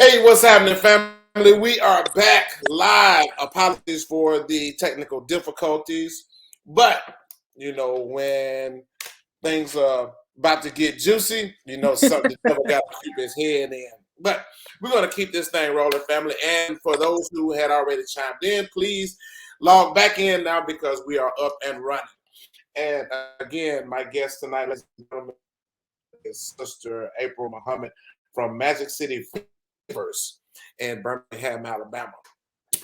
Hey, what's happening, family? We are back live. Apologies for the technical difficulties, but when things are about to get juicy, something the devil got to keep his head in. But we're going to keep this thing rolling, family. And for those who had already chimed in, please log back in now because we are up and running. And again, my guest tonight, ladies and gentlemen, is Sister April Muhammad from Magic City Flavors in Birmingham, Alabama.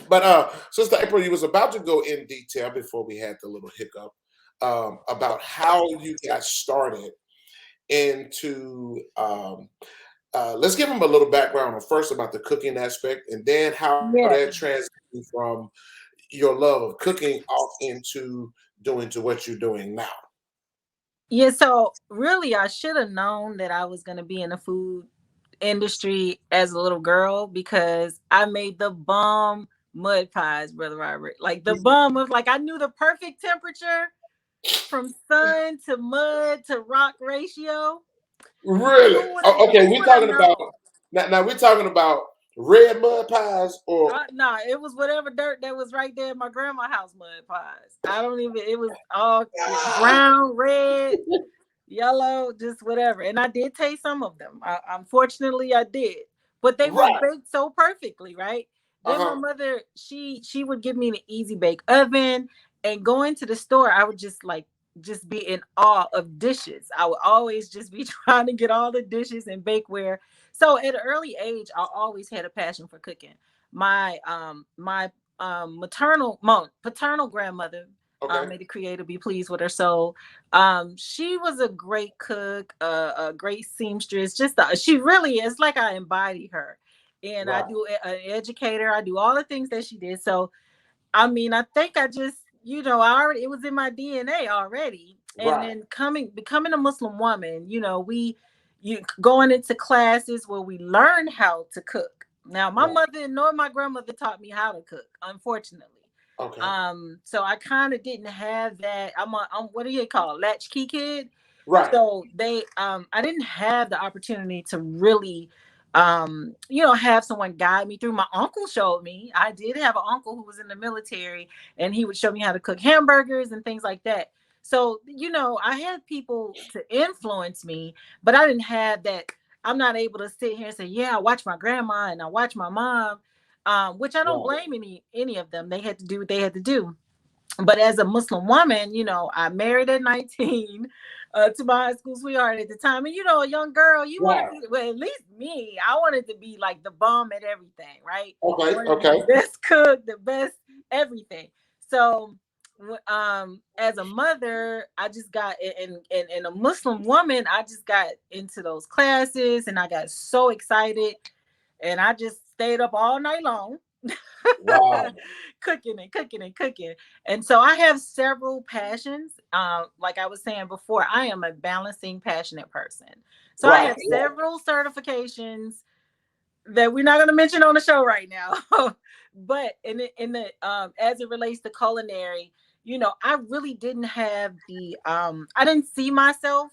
But Sister April, you was about to go in detail before we had the little hiccup about how you got started into. Let's give them a little background on first about the cooking aspect, and then how Yeah. that transitioned from your love of cooking off into doing to what you're doing now. Yeah, so really I should have known that I was going to be in the food industry as a little girl because I made the bomb mud pies, Brother Robert. Like the bomb of like I knew the perfect temperature from sun to mud to rock ratio. Really? Okay, Who we're would have talking about known? now. We're talking about red mud pies or Nah, it was whatever dirt that was right there in my grandma's house mud pies. I don't even it was all brown, red, yellow, just whatever. And I did taste some of them. Unfortunately, I did, but they were right. baked so perfectly, right? Then my Uh-huh. mother, she would give me an easy bake oven, and going to the store, I would just be in awe of dishes. I would always just be trying to get all the dishes and bakeware. So at an early age, I always had a passion for cooking. My paternal grandmother, Okay. may the creator be pleased with her soul. She was a great cook, a great seamstress. She really is like I embody her, and I Right. do an educator. I do all the things that she did. So I mean, I think I just I already it was in my DNA already. And Right. then becoming a Muslim woman, you going into classes where we learn how to cook. Now, my Right. mother nor my grandmother taught me how to cook, unfortunately. Okay. So I kind of didn't have that. I'm what do you call it? Latchkey kid. Right. So I didn't have the opportunity to really have someone guide me through. My uncle showed me. I did have an uncle who was in the military, and he would show me how to cook hamburgers and things like that. So, I had people to influence me, but I didn't have that. I'm not able to sit here and say, yeah, I watch my grandma and I watch my mom, which I don't Right. blame any of them. They had to do what they had to do. But as a Muslim woman, I married at 19 to my high school sweetheart at the time. And, a young girl, you want to Right. be, well, at least me, I wanted to be like the bomb at everything, right? I Okay. wanted to be Okay. the best cook, the best everything. So, as a mother, I just got, and a Muslim woman, I just got into those classes and I got so excited and I just stayed up all night long. Wow. Cooking and cooking and cooking. And so I have several passions. Like I was saying before, I am a balancing, passionate person. So I Right. have several certifications that we're not going to mention on the show right now. But in the as it relates to culinary, I really didn't have I didn't see myself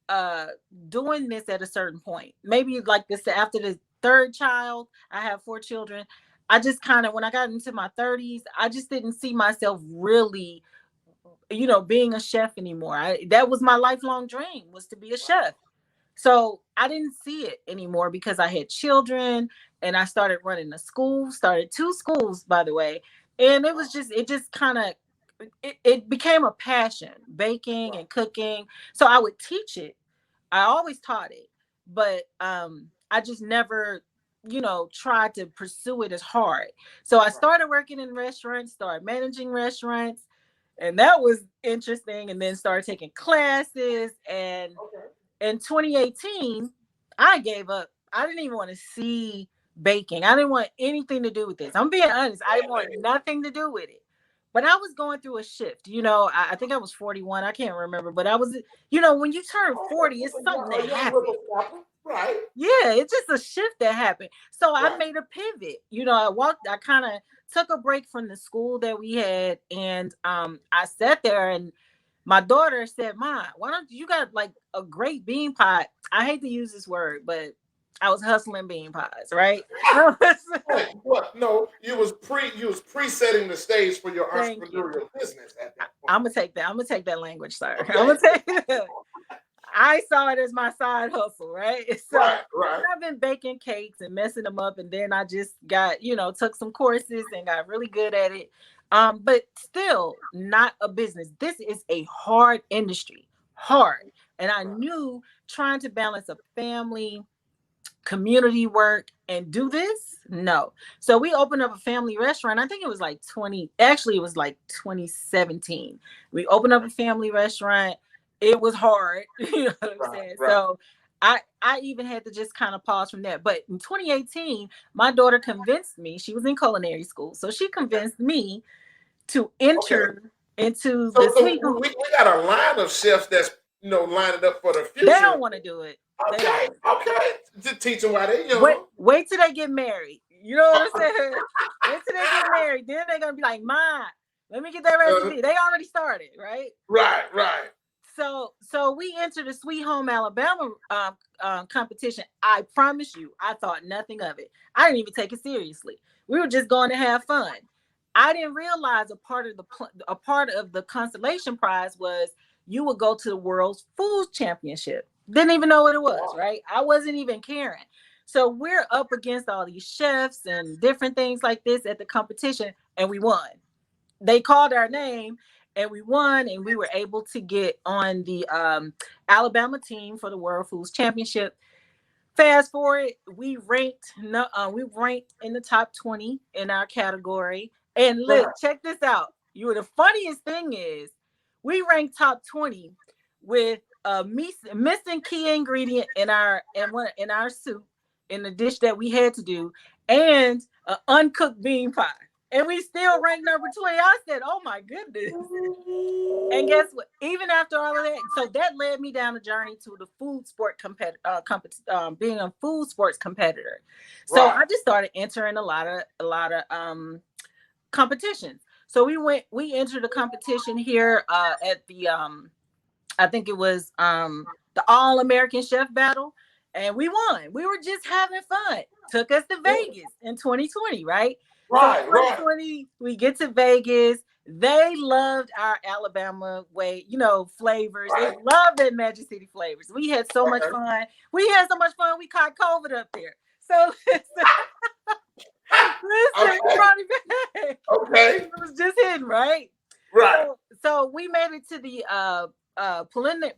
uh doing this at a certain point. Maybe like this after the third child, I have four children. I just kind of when I got into my 30s, I just didn't see myself really, being a chef anymore. That was my lifelong dream, was to be a chef. So I didn't see it anymore because I had children and I started running a school, started two schools, by the way. And it just kind of, it became a passion, baking and cooking. So I would teach it. I always taught it, but I just never, tried to pursue it as hard. So I started working in restaurants, started managing restaurants, and that was interesting. And then started taking classes, and Okay. in 2018, I gave up. I didn't even want to see baking. I didn't want anything to do with this. I'm being honest. I didn't want nothing to do with it. But I was going through a shift. I think I was 41. I can't remember. But I was, when you turn 40, it's something that A young happened. whippersnapper. Right. Yeah, it's just a shift that happened. So I Right. made a pivot. I kind of took a break from the school that we had, and I sat there, and my daughter said, "Ma, why don't you got like a great bean pot?" I hate to use this word, but I was hustling bean pies, right? Right. What? No, you was pre-setting the stage for your Thank you. entrepreneurial business at that point. I'm gonna take that. I'm gonna take that language, sir. I'm Okay. gonna take that. I saw it as my side hustle, right? So Right. Right. I've been baking cakes and messing them up, and then I just got, took some courses and got really good at it. But still not a business. This is a hard industry, hard. And I Right. knew trying to balance a family, community work, and do this, no. So we opened up a family restaurant. I think it was like 20, actually it was like 2017. We opened up a family restaurant. It was hard. You know what I'm Right. saying? Right. So I even had to just kind of pause from that. But in 2018, my daughter convinced me. She was in culinary school, so she Okay. convinced me to Okay. enter into the So sweet home. we got a line of chefs that's lining up for the They future. don't want to do it. They don't Okay. want to do it. Okay. To teach them why they Wait, young. wait till they get married. You know what I'm saying? Wait till they get married. Then they're gonna be like, "Ma, let me get that Uh, recipe." They already started, right? right. Right. So we entered the Sweet Home Alabama competition. I promise you, I thought nothing of it. I didn't even take it seriously. We were just going to have fun. I didn't realize a part of the consolation prize was you would go to the World's Food Championship. Didn't even know what it was, Wow. right? I wasn't even caring. So we're up against all these chefs and different things like this at the competition, and we won. They called our name and we won, and we were able to get on the Alabama team for the World Foods Championship. Fast forward, we ranked no, we ranked in the top 20 in our category. And look, Right. check this out. The funniest thing is we ranked top 20 with a missing key ingredient in our soup, in the dish that we had to do, and an uncooked bean pie. And we still ranked number 20. I said, "Oh my goodness." And guess what? Even after all of that, so that led me down the journey to the food sport being a food sports competitor. So Right. I just started entering a lot of competitions. So we entered a competition here at the I think it was the All American Chef Battle, and we won. We were just having fun. Took us to Vegas in 2020, right? So in Right. Right. 2020, we get to Vegas. They loved our Alabama way, flavors. They Right. loved that Magic City flavors. We had so much Okay. fun. We had so much fun. We caught COVID up there. So listen, we Okay. brought it back. Okay. It was just hidden, right? Right. So we made it to the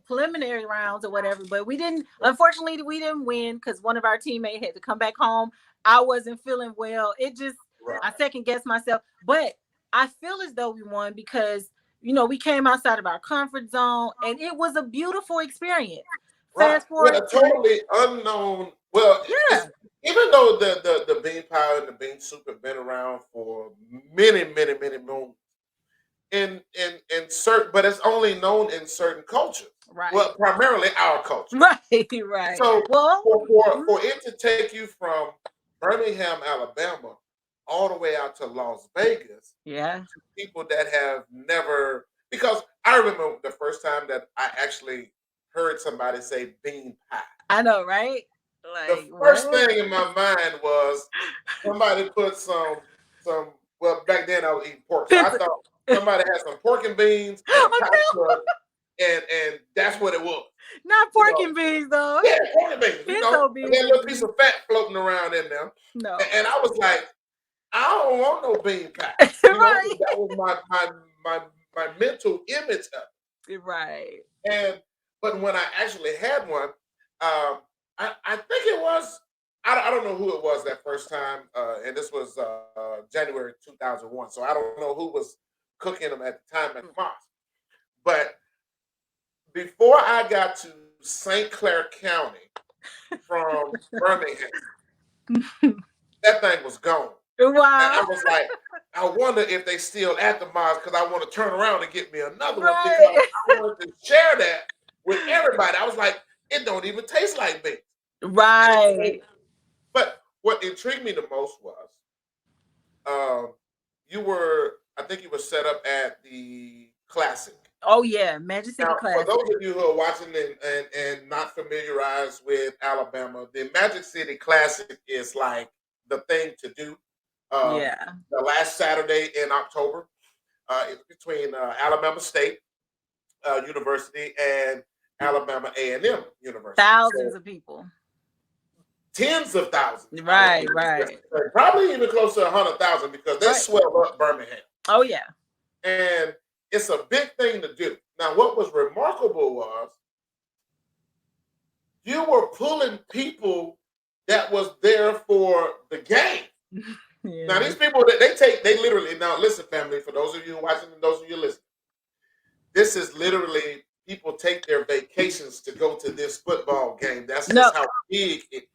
preliminary rounds or whatever, but we didn't. Unfortunately, we didn't win because one of our teammates had to come back home. I wasn't feeling well. I Right. second guessed myself, but I feel as though we won because we came outside of our comfort zone, and it was a beautiful experience. Right. Fast Yeah. forward to Totally unknown. Well, it's yeah, even though the bean pie and the bean soup have been around for many moons in certain, but it's only known in certain cultures. right, Well, primarily our culture. right. So Well, for it to take you from Birmingham, Alabama, all the way out to Las Vegas, yeah, people that have never, because I remember the first time that I actually heard somebody say bean pie. I know, right? The Like first what? thing in my mind was somebody put some. Well, back then I was eating pork, so I Pizza. thought somebody had some pork and beans and a Oh pie no, crust, and that's what it was. not You pork know, and beans though. yeah, pork and beans. Pinto And then a little piece beans. of fat floating around in there, No. and I was like, I don't want no bean pie. Right. That was my my mental image of Right. it. And but when I actually had one, I think it was I don't know who it was that first time, and this was January 2001. So I don't know who was cooking them at the time at the mosque. But before I got to St. Clair County from Birmingham, that thing was gone. And I Wow. was like, I wonder if they still at the mosque because I want to turn around and get me another one because Right. I wanted to share that with everybody. I was like, it don't even taste like beans. And so, Right. but what intrigued me the most was um, I think you were set up at the Classic. Oh yeah, Magic City Now, for Classic. those of you who are watching and not familiarized with Alabama, the Magic City Classic is like the thing to do. Yeah. The last Saturday in October, it's between Alabama State University and Alabama A&M University. Thousands So of people. tens of thousands, I would Right, right, say. Probably even close to 100,000 because they right. swell up Birmingham. Oh yeah. And it's a big thing to do. Now, what was remarkable was you were pulling people that was there for the game. Now, Yeah. these people that they literally, now listen, family, for those of you watching and those of you listening, this is literally people take their vacations to go to this football game. That's No, just how big it.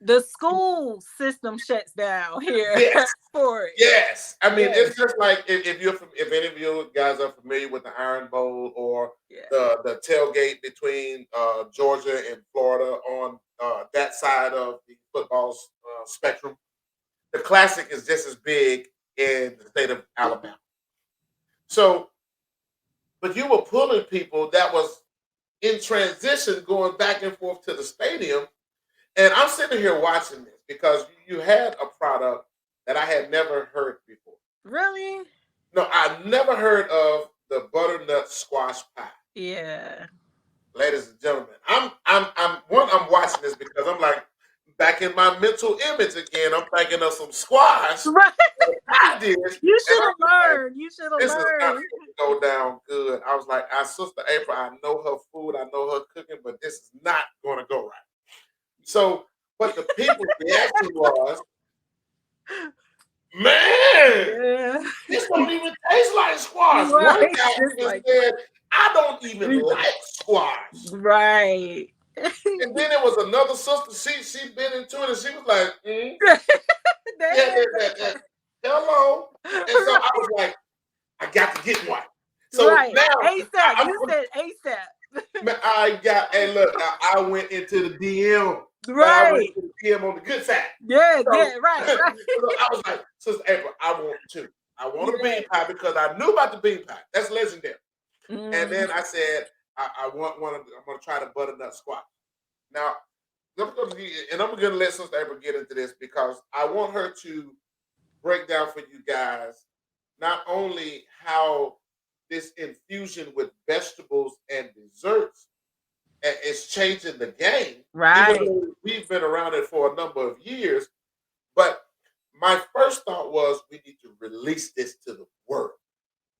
the school system shuts down here Yes, for it. yes. I mean, Yes. it's just like if any of you guys are familiar with the Iron Bowl or Yeah. the tailgate between Georgia and Florida on that side of the football spectrum, the Classic is just as big in the state of Alabama. So, but you were pulling people that was in transition going back and forth to the stadium. And I'm sitting here watching this because you had a product that I had never heard before. Really? No, I never heard of the butternut squash pie. Yeah. Ladies and gentlemen, I'm watching this because I'm like back in my mental image again. I'm thinking of some squash Right. I did, You and should I'm have like, learned. You should have this is not learned. going to go down good. I was like, our sister April, I know her food, I know her cooking, but this is not going to go right. So, but the people's reaction was, man, Yeah. this don't even taste like squash. One Right. guy Just even like said, I don't even like squash. right. And then there was another sister, she been into it and she was like, yeah, That- hello. And so I right. was like, I got to get one. So Right. now ASAP. I'm You said ASAP. I got, hey, look, I went into the DM, but I went Right. to the DM on the good side. Yeah, So, yeah, right, so right. I was like, Sister April, I want two. I want a Yeah. bean pie because I knew about the bean pie. That's legendary. And Mm. then I said, I want one. I'm going to try the butternut squash. Now, I'm going to let Sister April get into this because I want her to break down for you guys not only how this infusion with vegetables and desserts is changing the game, even Right. though we've been around it for a number of years. But my first thought was we need to release this to the world.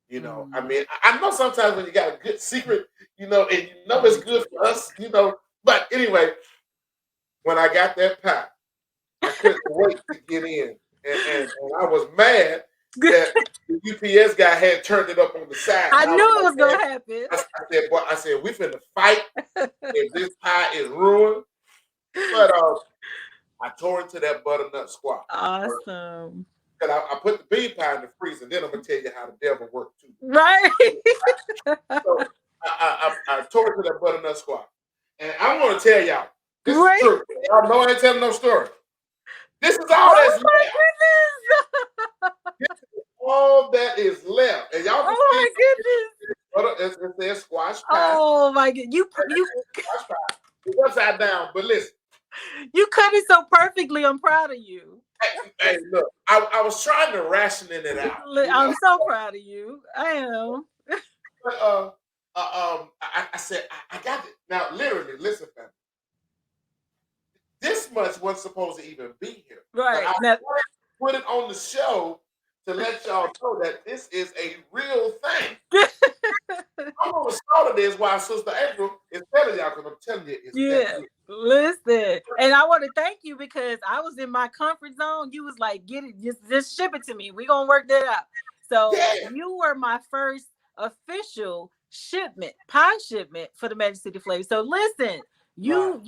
You know, I Mm. mean, I know sometimes when you got a good secret, and you know it's good for us, But anyway, when I got that pie, I couldn't wait to get in, and I was mad that the UPS guy had turned it up on the side. I And I was knew it like, was gonna man, happen. I said, we finna fight if this pie is ruined. But I tore into that butternut squash. Awesome. And I put the bean pie in the freezer. Then I'm gonna tell you how the devil worked too. Right. So I tore into that butternut squash, and I want to tell y'all this is Great. true. Y'all know I ain't telling no story. This is all Oh that's my left. goodness. All that is left, and y'all can Oh see my goodness. it says squash pie. Oh my god. Squash pie. It's upside down, but listen. You cut it so perfectly. I'm proud of you. Hey, look, I was trying to ration it out. I'm so proud of you. I am. But I said I got it. Now, literally, listen, family. This much wasn't supposed to even be here. Right. But I Now, put it on the show to let y'all know that this is a real thing. I'm on the start of this while Sister April is telling y'all because I'm telling you it's yeah. Listen. And I want to thank you because I was in my comfort zone. You was like, get it, just ship it to me. We're gonna work that out. So you were my first official pie shipment for the Magic City Flavor. So listen, you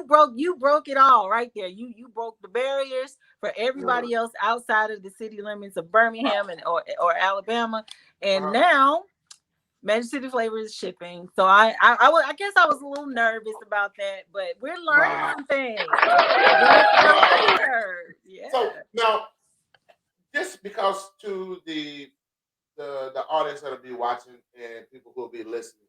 broke it all right there. You broke the barriers for everybody else outside of the city limits of Birmingham or Alabama. And now Magic City Flavor is shipping. So I guess I was a little nervous about that, but we're learning some things. Yeah. So now, just because to the audience that'll be watching and people who'll be listening,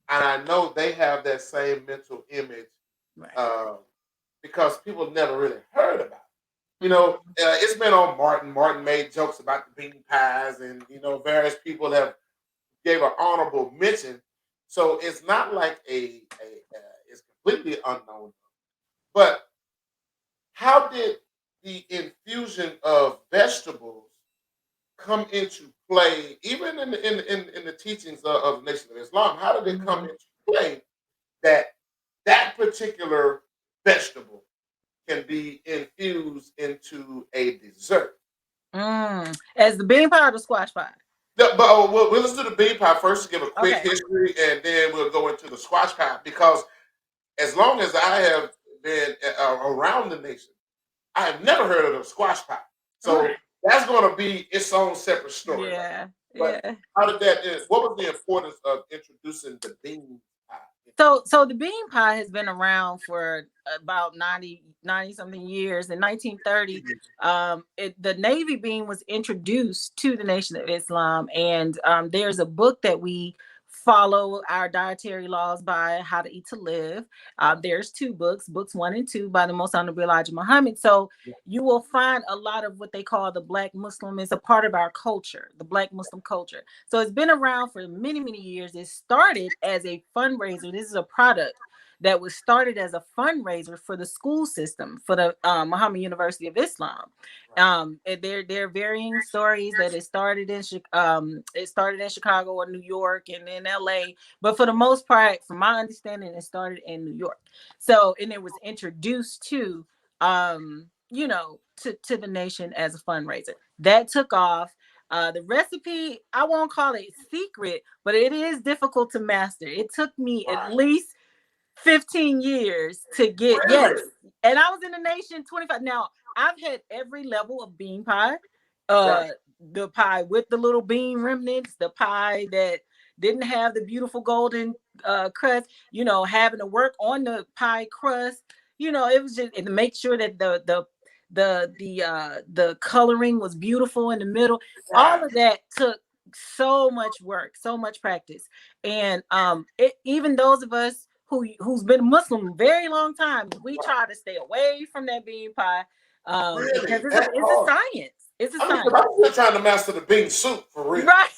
and I know they have that same mental image Right. uh, because people never really heard about it. You know, it's been on Martin. Martin made jokes about the bean pies, and various people have gave an honorable mention. So it's not like it's completely unknown. But how did the infusion of vegetables come into play, even in the teachings of the Nation of Islam? How did it come Mhm. into play that that particular vegetable can be infused into a dessert? As the bean pie or the squash pie? But let's do the bean pie first to give a quick Okay. history, and then we'll go into the squash pie because as long as I have been around the nation, I have never heard of the squash pie. So Right. that's going to be its own separate story, right? Yeah. But Yeah. how did that? What was the importance of introducing the bean pie? So the bean pie has been around for about 90 something years. In 1930, the navy bean was introduced to the Nation of Islam, and there's a book that we follow our dietary laws by, How to Eat to Live. There's two books, books 1 and 2 by the Most Honorable Elijah Muhammad. So you will find a lot of what they call the Black Muslim is a part of our culture, the Black Muslim culture. So it's been around for many, many years. It started as a fundraiser. This is a product that was started as a fundraiser for the school system for the Muhammad University of Islam. There are varying stories that it started in Chicago or New York and then LA, but for the most part, from my understanding, it started in New York. So and it was introduced to the nation as a fundraiser. That took off. The recipe, I won't call it secret, but it is difficult to master. It took me at Right. least 15 years to get, yes. Really? And I was in the nation 25. Now, I've had every level of bean pie. Right. Uh the pie with the little bean remnants, the pie that didn't have the beautiful golden crust, having to work on the pie crust. It was just to make sure that the coloring was beautiful in the middle. All Right. of that took so much work, so much practice. And even those of us who's been Muslim a very long time, we Right. try to stay away from that bean pie because Really? it's a That it's a hard? science. It's a I mean, 'cause science. I'm still trying to master the bean soup for real. Right.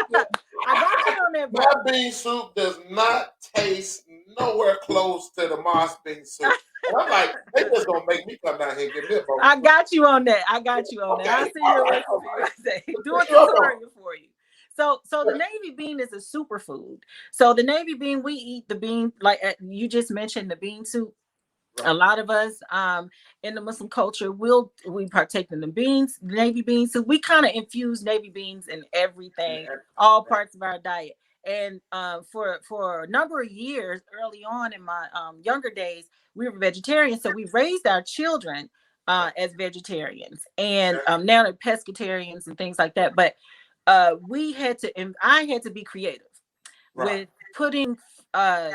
Yeah. I got you on that, My brother. bean soup does not taste nowhere close to the Moss bean soup. And I'm like, they just gonna make me come down here and get me a bowl of I soup. got you on that. I got you on that. I'll Okay, send you a all recipe. right. Do a Put you up on. tutorial for you. So the navy bean is a superfood. So the navy bean, we eat the bean like you just mentioned the bean soup. A Right, lot of us in the Muslim culture we partake in the beans, navy beans. So we kind of infuse navy beans in everything, all right, parts of our diet. And for a number of years, early on in my younger days, we were vegetarians. So we raised our children right. as vegetarians, and Okay, now they're pescatarians and things like that. But we had to, and I had to be creative right, with putting uh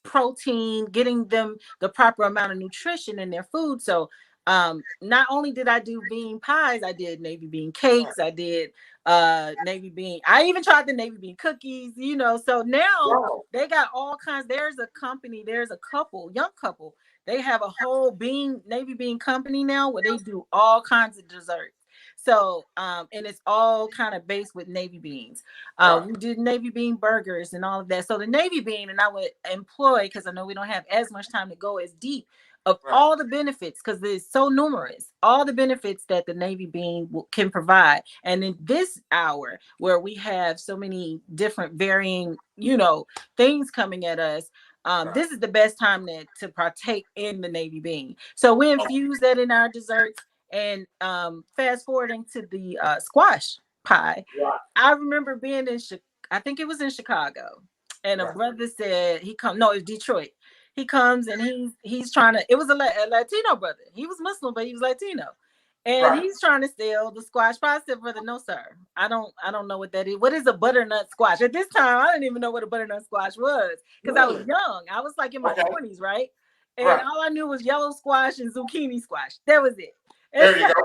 protein, getting them the proper amount of nutrition in their food. So not only did I do bean pies, I did navy bean right. cakes, I did navy bean, I even tried the navy bean cookies. So now Wow. they got all kinds. There's a young couple, they have a whole navy bean company now where they do all kinds of desserts. So and it's all kind of based with navy beans. Right, We did navy bean burgers and all of that. So the navy bean, and I would employ, because I know we don't have as much time to go as deep of right, all the benefits, because it's so numerous, all the benefits that the navy bean can provide. And in this hour where we have so many different varying, things coming at us, right. this is the best time to partake in the navy bean. So we Oh, infuse that in our desserts. And fast forwarding to the squash pie, right, I remember being I think it was in Chicago, and a right, brother said he come. No, it's Detroit. He comes and he's trying to. It was a Latino brother. He was Muslim, but he was Latino, and right. he's trying to sell the squash pie. I said, brother, no sir, I don't know what that is. What is a butternut squash? At this time, I didn't even know what a butternut squash was because I was Really? young. I was like in my Okay, 20s, right? And right. all I knew was yellow squash and zucchini squash. That was it. And There you go.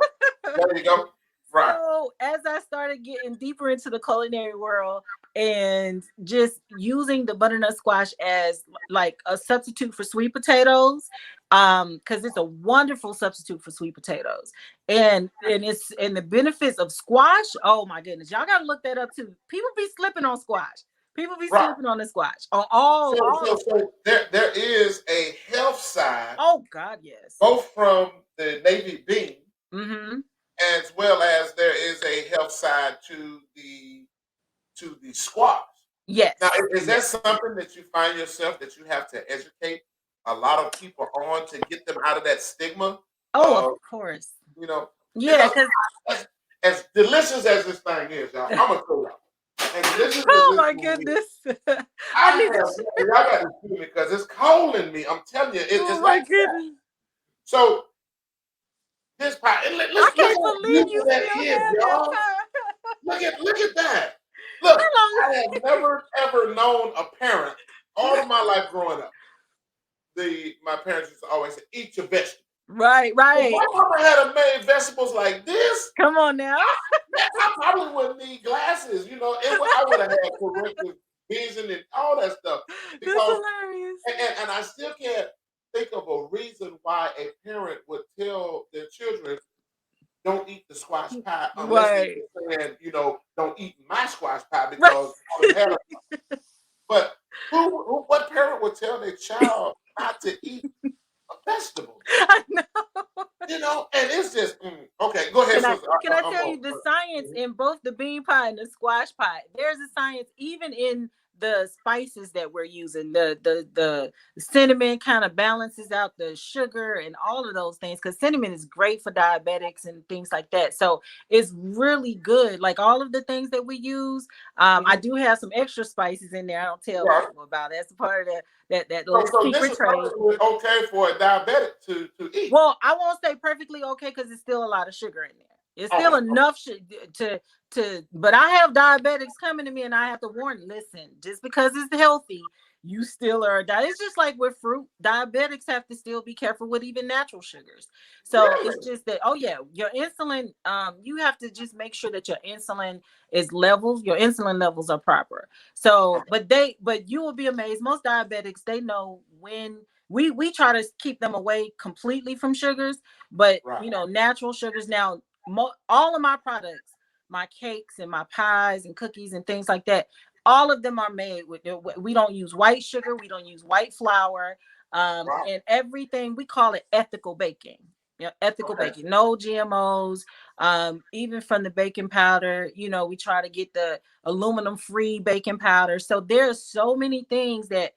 There you go. Right. So as I started getting deeper into the culinary world and just using the butternut squash as like a substitute for sweet potatoes, because it's a wonderful substitute for sweet potatoes, and the benefits of squash. Oh my goodness, y'all gotta look that up too. People be slipping on squash. People be Right. slipping on the squash on all. So there is a health side, Oh God, yes. both from the navy bean, Mm-hmm. as well as there is a health side to the squash. Now, Yes. is that Yes. something that you find yourself that you have to educate a lot of people on to get them out of that stigma Oh, of of, course. you know, Yeah, because because as delicious as this thing is, y'all, I'm gonna tell y'all, as delicious as oh this my thing is, goodness. I I need have, to. y'all got to see me because it's cold in me. I'm telling you, Oh it's my like goodness. so. This pie, and I look can't how believe you beautiful that still is, have that y'all. pie. Look at that. Look, How I have never ever known a parent all of my life growing up. My parents used to always say, "Eat your vegetables." Right, If right. my mama had made vegetables like this, Come on now. I probably wouldn't need glasses. You know, I would have had corrective vision and all that stuff. That's Because hilarious. and I still can't think of a reason why a parent would tell their children don't eat the squash pie unless they Right. saying, don't eat my squash pie Right. because I would have. But what parent would tell their child not to eat a vegetable? I know. And it's just okay. Go ahead, Can I sister. can I I'm tell on. you the science in both the bean pie and the squash pie? There's a science even in the spices that we're using. The cinnamon kind of balances out the sugar and all of those things because cinnamon is great for diabetics and things like that. So it's really good. Like all of the things that we use, I Mhm. do have some extra spices in there. I don't tell Right. people about. That's a part of that little So this secret is trade. perfectly okay for a diabetic to eat. Well, I won't say perfectly okay because it's still a lot of sugar in there. It's still Okay. enough but I have diabetics coming to me and I have to warn, listen, just because it's healthy, you still are it's just like with fruit. Diabetics have to still be careful with even natural sugars. So it's Really? just that, oh yeah, your insulin, you have to just make sure that your insulin levels are proper. So, but you will be amazed. Most diabetics, they know when we try to keep them away completely from sugars, but Right. natural sugars now, all of my products, my cakes and my pies and cookies and things like that, all of them are made with, we don't use white sugar, we don't use white flour, Right. and everything, we call it ethical baking. Ethical Okay. baking, no GMOs, even from the baking powder, we try to get the aluminum free baking powder. So there's so many things that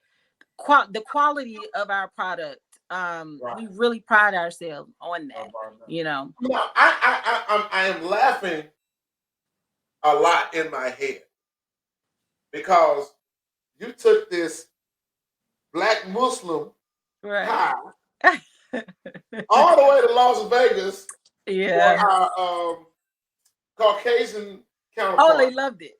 the quality of our product, Right. we really pride ourselves on How that. about that? you know Now, I am laughing a lot in my head because you took this black Muslim right. pie all the way to Las Vegas for Yeah. our Caucasian Oh, they counterpart, loved it.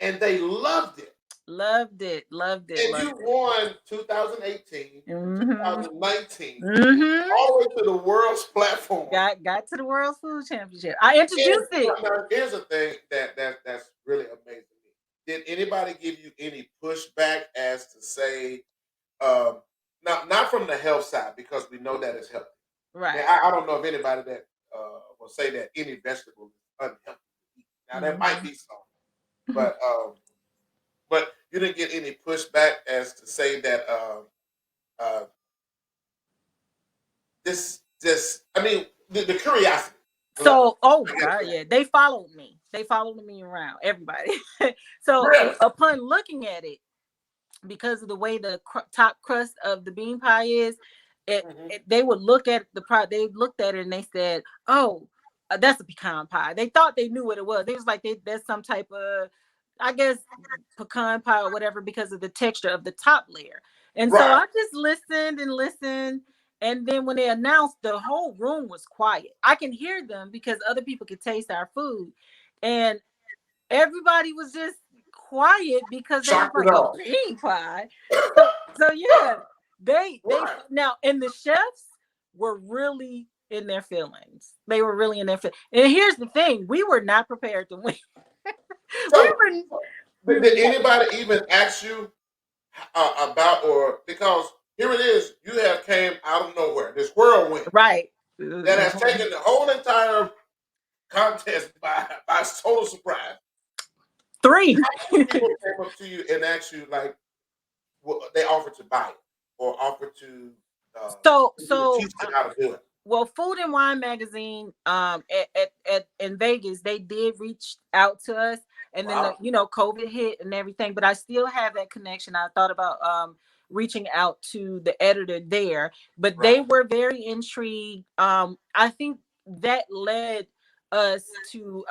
and they loved it. Loved it. Loved it. And Loved you it. won 2018, Mm-hmm. 2019, Mm-hmm. all the way to the world's platform. Got to the World Food Championship. I And introduced it. now here's the thing that's really amazing to me. Did anybody give you any pushback as to say, not from the health side because we know that it's healthy. Now, Right. I don't know if anybody that will say that any vegetable is unhealthy to eat. Now there might Mm-hmm. be some, but you didn't get any pushback as to say that uh, this. I mean, the curiosity level. So, oh I guess God, that. yeah, they followed me. They followed me around, everybody. So, Really? upon looking at it, because of the way the top crust of the bean pie is, Hmm. they would look at the pie. They looked at it and they said, "Oh, that's a pecan pie." They thought they knew what it was. They was like, "That's some type of, I guess, pecan pie or whatever," because of the texture of the top layer. And so Right. I just listened and listened. And then when they announced, the whole room was quiet. I can hear them because other people could taste our food, and everybody was just quiet because they was Shocked it like a all. bean pie. So yeah, they Right. now, and the chefs were really in their feelings. They were really in their feelings. And here's the thing: we were not prepared to win. We So, were did anybody even ask you about, or because here it is, you have came out of nowhere, this whirlwind right. that has taken the whole entire contest by total surprise. Three. How many people came up to you and asked you like, well, they offered to buy it or offered to So you to teach you how to do it? well, Food and Wine magazine at in Vegas, they did reach out to us, and then Wow. COVID hit and everything, but I still have that connection. I thought about reaching out to the editor there, but Right. they were very intrigued. I think that us to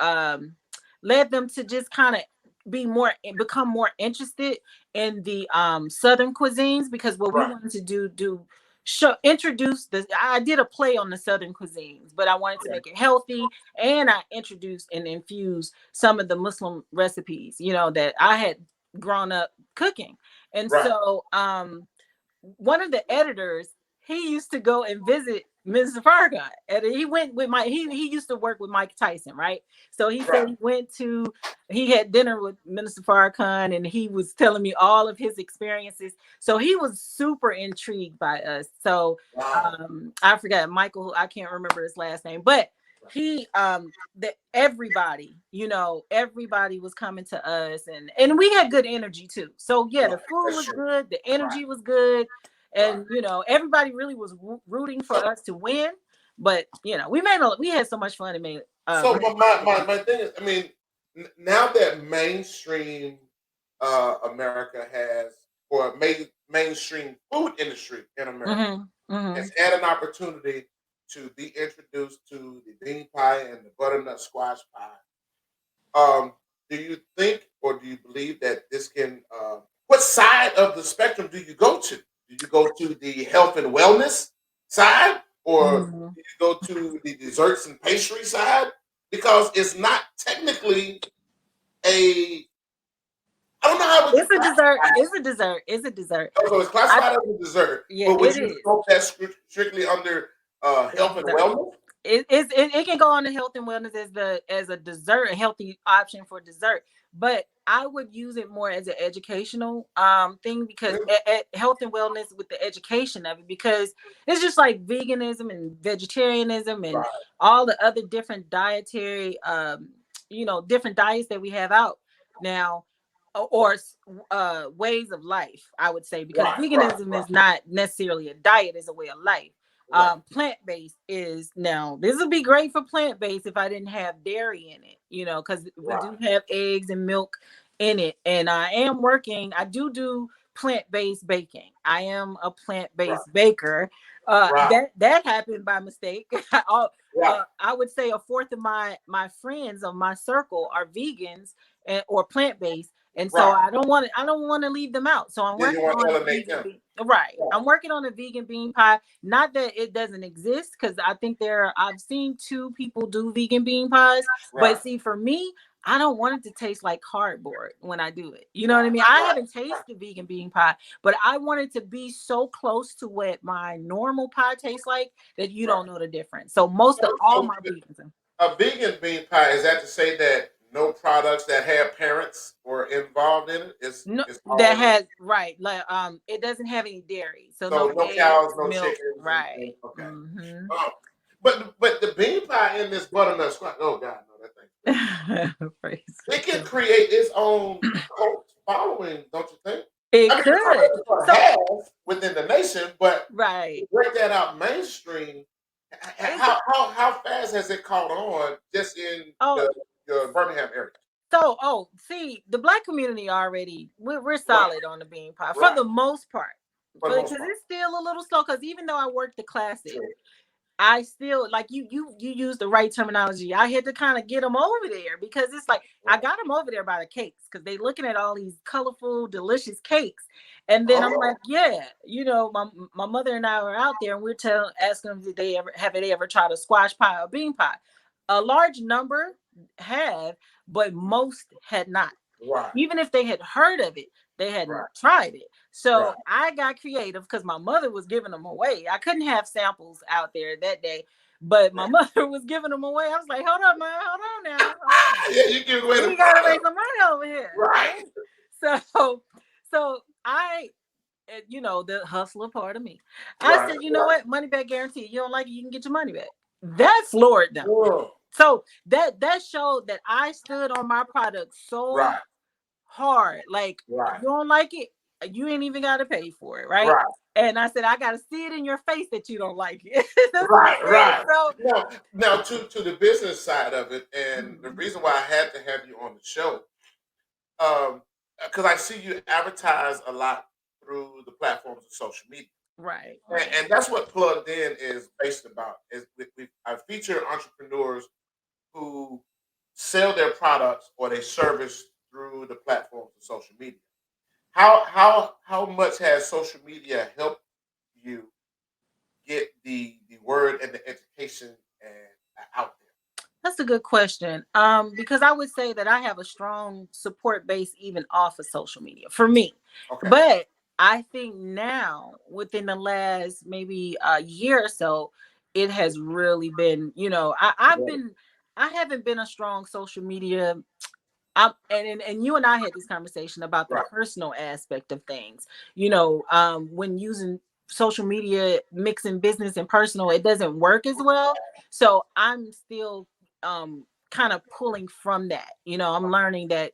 led them to just kind of become more interested in the southern cuisines, because what we Right. wanted to do show introduce this. I did a play on the southern cuisines, but I wanted to Okay. make it healthy, and I introduced and infused some of the Muslim recipes, that I had grown up cooking. And Right. so one of the editors, he used to go and visit Mr. Farragut, and he went with he used to work with Mike Tyson, right? So he said Right. he had dinner with Minister Farrakhan, and he was telling me all of his experiences. So he was super intrigued by us. So Wow. I forgot Michael, I can't remember his last name, but he that everybody, everybody was coming to us, and we had good energy too. So yeah, Right. the food That's was true. good, the Right. energy was good, Right. and everybody really was rooting for So, us to win. But we had so much fun and made so my thing is, I mean, now that mainstream America has, or mainstream food industry in America has had an opportunity to be introduced to the bean pie and the butternut squash pie. Do you think, or do you believe that this can? What side of the spectrum do you go to? Do you go to the health and wellness side, or Mhm. do you go to the desserts and pastry side? Because it's not technically a. I don't know how would you It's a dessert. classify it. It's a dessert. It's a dessert. So it's I classified as a dessert, Yeah, but would it you is. scope that strictly under A health and dessert. wellness? It can go on the health and wellness as a dessert, a healthy option for dessert. But I would use it more as an educational thing, because Really? health and wellness with the education of it, because it's just like veganism and vegetarianism and Right, all the other different dietary different diets that we have out now, or ways of life, I would say, because right, right, veganism right, is not necessarily a diet, it's a way of life. Right. Plant-based is, now this would be great for plant-based if I didn't have dairy in it, because we right, do have eggs and milk in it. And I do plant-based baking. I am a right, plant-based baker. right, That happened by mistake. right, I would say a fourth of my friends of my circle are vegans, or plant-based, and so right. I don't want to leave them out. So I'm Yeah, you working want to on a elevate vegan them. bean. Right. Right, I'm working on a vegan bean pie. Not that it doesn't exist, because I think I've seen two people do vegan bean pies. right, But see, for me, I don't want it to taste like cardboard when I do it. You know what I right, mean? I right, haven't right, tasted vegan bean pie, but I want it to be so close to what my normal pie tastes like that you right. don't know the difference. So most of all So my vegans. a vegan bean pie, is that to say that no products that have parents or involved in it? No, It's that all, has, right, like it doesn't have any dairy, so so no no eggs, cows, no milk, chickens, and right. okay. Mm-hmm. But the bean pie in this butternut squash, oh god, no, that thing's good. Praise It can God. create its own cult following, don't you think? I It mean, it's could. already going to So have within the nation, but right. to break that out mainstream, It's how fast has it caught on just in oh the Birmingham area? see, the black community already, we're Right, solid on the bean pie for right, the most part, for the because most part. it's still a little slow. Because even though I work the classic, True. I still, like, you use the right terminology. I had to kind of get them over there, because it's like I Right. got them over there by the cakes, because they looking at all these colorful, delicious cakes, and then I'm Oh, like, yeah, my mother and I were out there, and we're asking them, did they ever tried a squash pie or bean pie? A large number have, but most had not. Right. Even if they had heard of it, they hadn't Right. tried it. So Right. I got creative because my mother was giving them away. I couldn't have samples out there that day, but my mother was giving them away. I was like, hold up, man, hold on now, hold on. Yeah, you give away the We gotta product. make some money over here, Right. right? So I, the hustler part of me, I Right. said, you know what, money back guarantee. You don't like it, you can get your money back. That floored them. Whoa. So that showed that I stood on my product so Right. hard. Like, Right. you don't like it, you ain't even got to pay for it, right? Right. And I said, I got to see it in your face that you don't like it. That's what Right. I said. Right. So, Now to the business side of it, and the mhm, reason why I had to have you on the show, um, because I see you advertise a lot through the platforms of social media. right, And that's what Plugged In is based about. Is I feature entrepreneurs who sell their products or they service through the platforms of social media. How much has social media helped you get the word and the education and out there? that's a good question. Because I would say that I have a strong support base even off of social media for me. Okay. But I think now, within the last maybe a year or so, it has really been, Yeah. I haven't been a strong social media. And you and I had this conversation about the Right. personal aspect of things. When using social media, mixing business and personal, it doesn't work as well. So I'm still kind of pulling from that. I'm learning that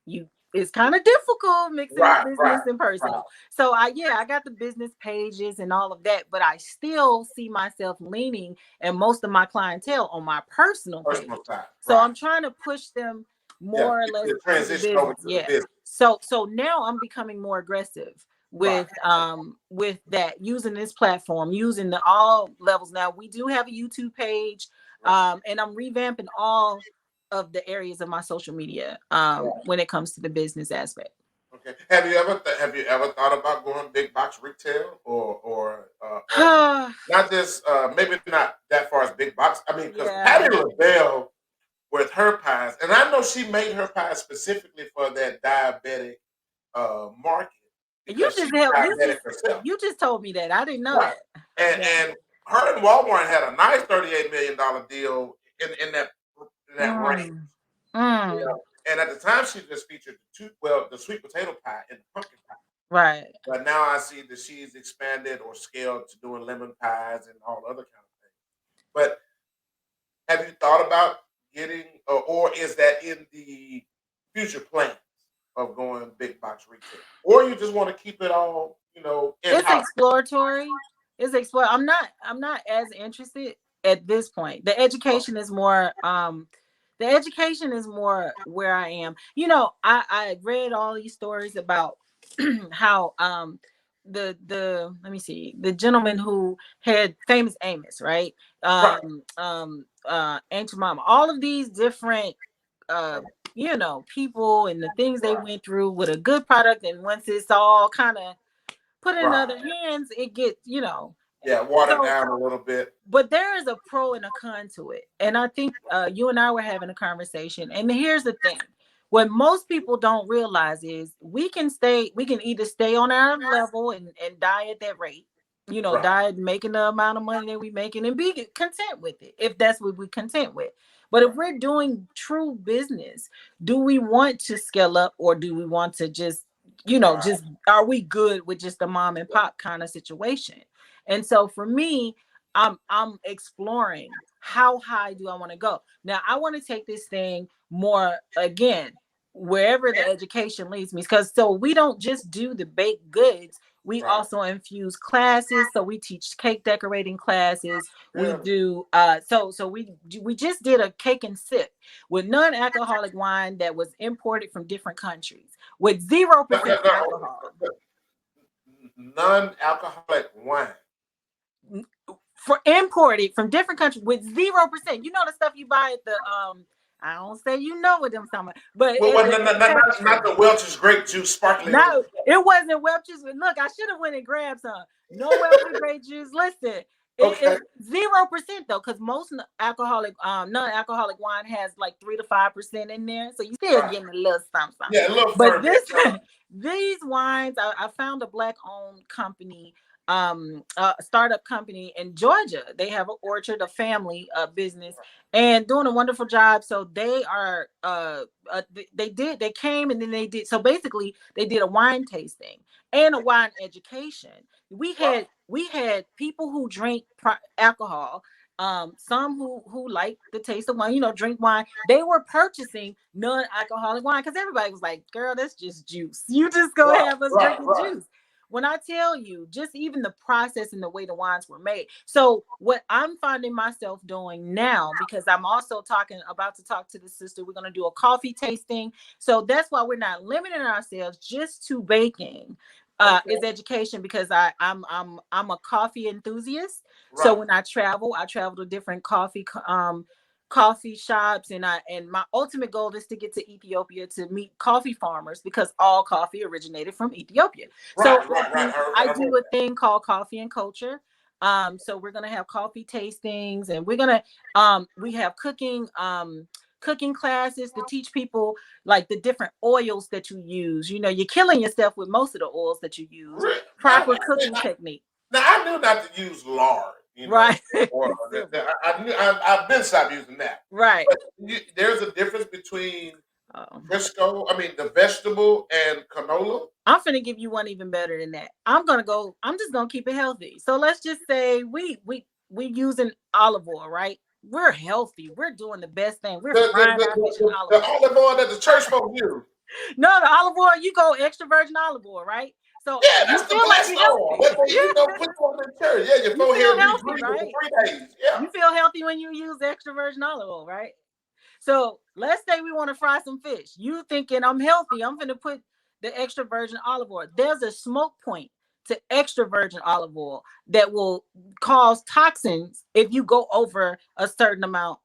you it's kind of difficult mixing Right. business Right. and Right. personal. So I got the business pages and all of that, but I still see myself leaning and most of my clientele on my personal page. Personal side. So Right. I'm trying to push them Yeah. more or Get less the to the transition over business. to the Yeah. business. So now I'm becoming more aggressive Right. with that, using this platform, using the all levels. Now we do have a YouTube page, Right. and I'm revamping all of the areas of my social media Right. when it comes to the business aspect. Okay. Have you ever thought about going big box retail or not just maybe not that far as big box? I mean, because Yeah. Patty LaBelle with her pies, and I know she made her pies specifically for that diabetic market You because just she's help diabetic herself. you just told me that. I didn't know Right. that. And Yeah. her and Walmart had a nice $38 million deal in that range. Mm, You mm, know? And at the time, she just featured the sweet potato pie and the pumpkin pie. right. But now I see that she's expanded or scaled to doing lemon pies and all other kind of things. But have you thought about getting, or is that in the future plans of going big box retail, or you just want to keep it all, in It's house? exploratory. I'm not as interested at this point. The education is more where I am. I read all these stories about how the let me see, the gentleman who had famous Amos, right? Right, Ancient Mama, all of these different uh people and the things they right, went through with a good product, and once it's all kind of put in right. other hands, it gets, Yeah, watered so, down a little bit. but there is a pro and a con to it. And I think you and I were having a conversation. And here's the thing. What most people don't realize is we can either stay on our level and die at that rate, Right, die making the amount of money that we making and be content with it, if that's what we're content with. But if right, we're doing true business, do we want to scale up, or do we want to just, right. just, are we good with just a mom and pop kind of situation? And so for me, I'm exploring how high do I want to go. Now I want to take this thing more, again, wherever the education leads me, because so we don't just do the baked goods. We Right. also infuse classes. So we teach cake decorating classes. We Really? do we just did a cake and sip with non-alcoholic wine that was imported from different countries with zero No, no, percent alcohol. no. Non-alcoholic wine. For imported from different countries with 0%. You know the stuff you buy at the I don't say what them talking about, but Well, at well, the package not store. the Welch's grape juice sparkling one. No, it wasn't Welch's. Look, I should have went and grabbed some. No Welch's grape juice. Listen, Okay. It's 0% though, because most alcoholic, non-alcoholic wine has like 3 to 5% in there, so you still Right. getting a little something. Yeah, a little But ferment. this, these wines, I found a black-owned company, a startup company in Georgia. They have an orchard, a family business, and doing a wonderful job. So they are, they came and then they did. So basically, they did a wine tasting and a wine education. We had people who drink alcohol, some who like the taste of wine, drink wine. They were purchasing non-alcoholic wine because everybody was like, girl, that's just juice, you just go Right, have us right, drinking right. juice. When I tell you, just even the process and the way the wines were made. So what I'm finding myself doing now, because I'm also about to talk to the sister, we're going to do a coffee tasting. So that's why we're not limiting ourselves just to baking. Okay. Is education, because I'm a coffee enthusiast. So Right. when I travel to different coffee shops, and my ultimate goal is to get to Ethiopia to meet coffee farmers, because all coffee originated from Ethiopia. So Right, right, right. I I do a thing called Coffee and Culture. So we're gonna have coffee tastings, and we have cooking classes to teach people like the different oils that you use. You're killing yourself with most of the oils that you use. Proper cooking technique. Now I knew not to use lard, Right. or Simple. I knew I've been stopped using that. Right. But there's a difference between Oh. the vegetable, and canola. I'm finna give you one even better than that. I'm just gonna keep it healthy. So let's just say we using olive oil, right? We're healthy. We're doing the best thing. We're The, the, frying the, our fish in the, olive the oil. olive oil that the church folk use. No, the olive oil, you go extra virgin olive oil, right? So Yeah, you that's the feel like blessed you're oil. healthy. That's what put on the church. Yeah, your You feel forehead be healthy, green for right? 3 days. Yeah. You feel healthy when you use extra virgin olive oil, right? So let's say we want to fry some fish. You thinking I'm healthy, I'm gonna put the extra virgin olive oil. There's a smoke point to extra virgin olive oil that will cause toxins if you go over a certain amount,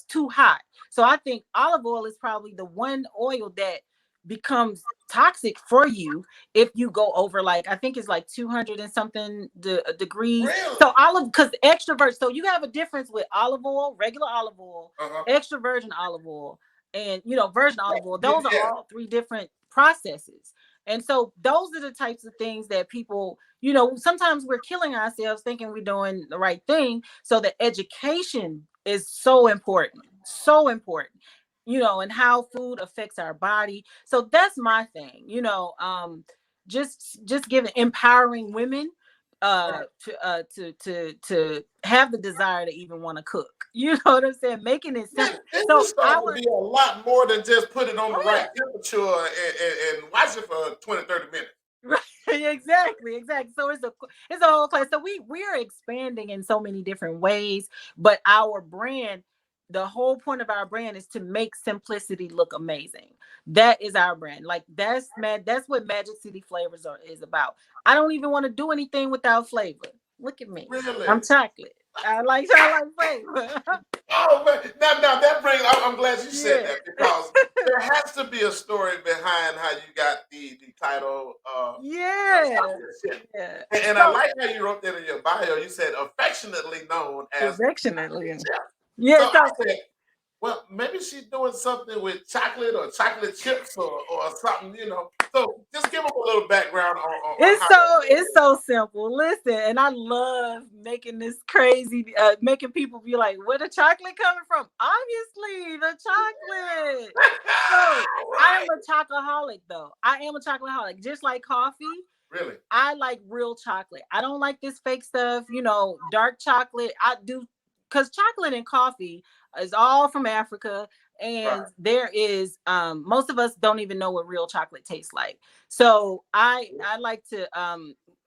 too hot. So I think olive oil is probably the one oil that becomes toxic for you if you go over, like, I think it's like 200 and something degrees. Really? So because extra virgin, so you have a difference with olive oil, regular olive oil, extra virgin olive oil, and virgin olive oil. Those are Yeah. all three different processes. And so those are the types of things that people, sometimes we're killing ourselves thinking we're doing the right thing. So the education is so important, so important, and how food affects our body. So that's my thing, just giving, empowering women to have the desire to even want to cook. You know what I'm saying? Making it simple. So It's starting to be a lot more than just put it on the right temperature and watch it for 20, 30 minutes. Right, exactly. So it's a whole class. So we're expanding in so many different ways, but our brand, the whole point of our brand is to make simplicity look amazing. That is our brand. Like that's what Magic City Flavors is about. I don't even want to do anything without flavor. Look at me. Really? I'm chocolate. I like flavor. Oh man! Now that brings. I'm glad you said Yeah. that, because there has to be a story behind how you got the title. Yeah. Yeah. And I like how you wrote that in your bio. You said affectionately known as Affectionately. Chef. Yeah. So I said, well, maybe she's doing something with chocolate or chocolate chips or something, So just give them a little background on how. It's so simple. Listen, and I love making this crazy, making people be like, "Where the chocolate coming from?" Obviously, the chocolate. So I am a chocoholic, though. I am a chocoholic, just like coffee. Really? I like real chocolate. I don't like this fake stuff, dark chocolate. I do, because chocolate and coffee is all from Africa. And Right. there is most of us don't even know what real chocolate tastes like. So I like to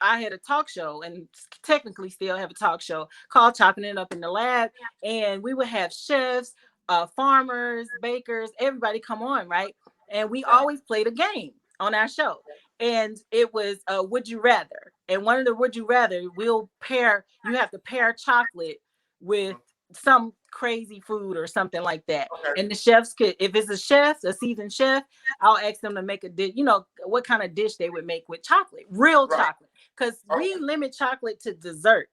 I had a talk show, and technically still have a talk show called Chopping It Up in the Lab. And we would have chefs, farmers, bakers, everybody come on, right? And we always played a game on our show, and it was would you rather. And one of the would you rather, you have to pair chocolate with some crazy food or something like that. Okay. And the chefs could, if it's a seasoned chef, I'll ask them to make a dish, what kind of dish they would make with chocolate, real chocolate, because we limit chocolate to desserts.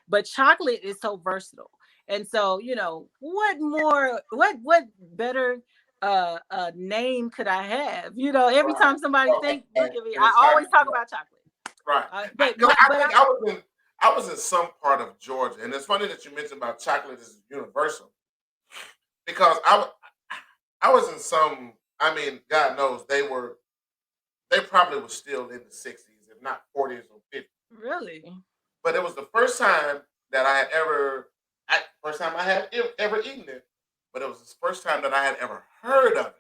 but chocolate is so versatile. And so, what better name could I have? Every Right. time somebody look at me, And I it's always chocolate. talk about chocolate. Right. But Because my, I but think I was in some part of Georgia, and it's funny that you mentioned about chocolate is universal because I was in some. I mean, God knows they probably were still in the 60s, if not 40s or 50s. really, But it was the first time that I had first time I had ever eaten it, but it was the first time that I had ever heard of it.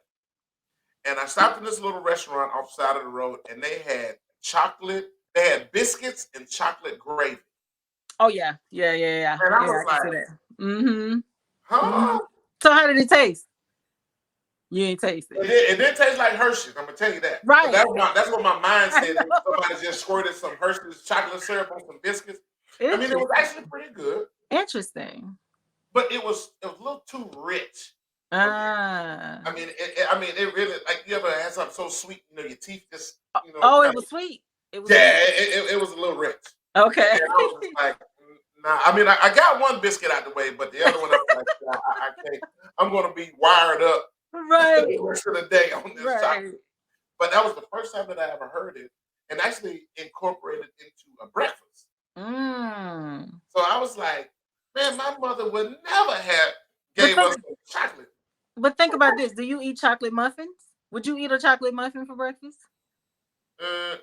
And I stopped in this little restaurant off the side of the road, and they had chocolate. They had biscuits and chocolate gravy. oh yeah. And I I was can like, see that. Mm-hmm. Mm-hmm. huh? So how did it taste? You ain't taste it, It didn't taste like Hershey's. I'm gonna tell you that. But right? that's what my mind I said. That know. somebody just squirted some Hershey's chocolate syrup on some biscuits. I mean, it was Interesting. actually pretty good, Interesting. but it was a little too rich for me. Ah. I mean, it really like you ever had something so sweet, your teeth just, Oh, it kind of, was sweet. It was yeah, sweet. it was a little rich. And Okay. I was just like, nah. I mean, I got one biscuit out the way, but the other one, I was like, nah, I can't. I'm going to be wired up Right. the rest of the day on this chocolate. Right. But that was the first time that I ever heard it and actually incorporated into a breakfast. Mm. So I was like, man, my mother would never have But gave us think some chocolate. but think about this. Do you eat chocolate muffins? Would you eat a chocolate muffin for breakfast?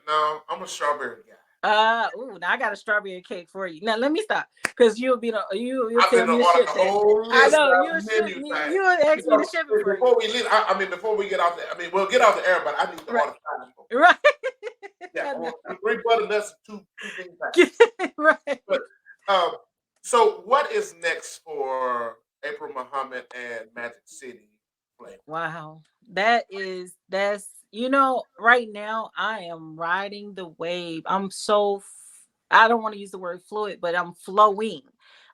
No, I'm a strawberry guy. Now I got a strawberry cake for you. Now let me stop, because you'll I've tell been to me to order ship the that. whole I list know of you'll ship menu me. things. You'll ask me to Because ship it for you. before we leave, I mean, before we get off the, I mean, we'll get off the air, but I need to Right. order 5 more. Right. Yeah, I I know. want 3 butternuts and two bean pies. Right. But um, so what is next for April Muhammad and Magic City Flame? Wow. That's right now I am riding the wave. I don't want to use the word fluid, but I'm flowing.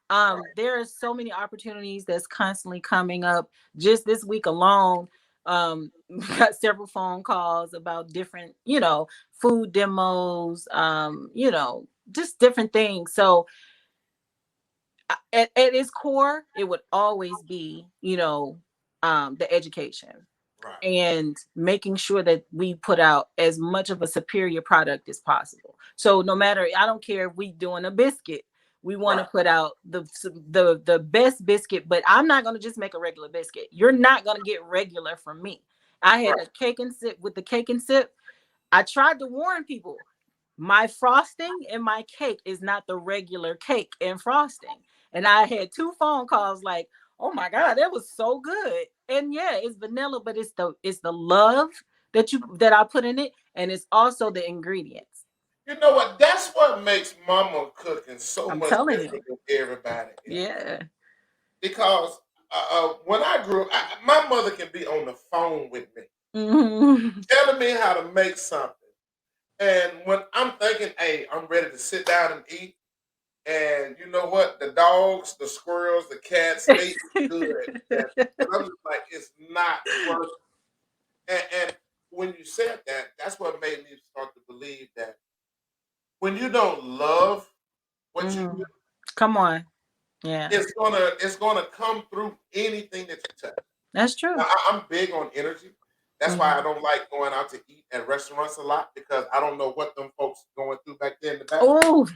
Right, There are so many opportunities that's constantly coming up. Just this week alone, got several phone calls about different, food demos, just different things. So at its core, it would always be, the education right, and making sure that we put out as much of a superior product as possible. So no matter, I don't care if we doing a biscuit, we want to right, put out the best biscuit, but I'm not going to just make a regular biscuit. You're not going to get regular from me. I had right. a cake and sip. With the cake and sip, I tried to warn people. My frosting in my cake is not the regular cake and frosting. And I had two phone calls like, "Oh my God, that was so good." And yeah, it's vanilla, but it's the love that I put in it, and it's also the ingredients. You know what? That's what makes Mama cooking so I'm much telling you. different than everybody else. Yeah. Because when I grew up, my mother can be on the phone with me, Hmm. telling me how to make something. And when I'm thinking, hey, I'm ready to sit down and eat, and you know what? The dogs, the squirrels, the cats, they eat good. And I'm just like, it's not worth it. And when you said that, that's what made me start to believe that when you don't love what you do, Mm. Come on. Yeah, it's gonna come through anything that you touch. that's Now, true. I'm big on energy. That's why I Mhm. don't like going out to eat at restaurants a lot because I don't know what them folks going through back there in the back, Oh,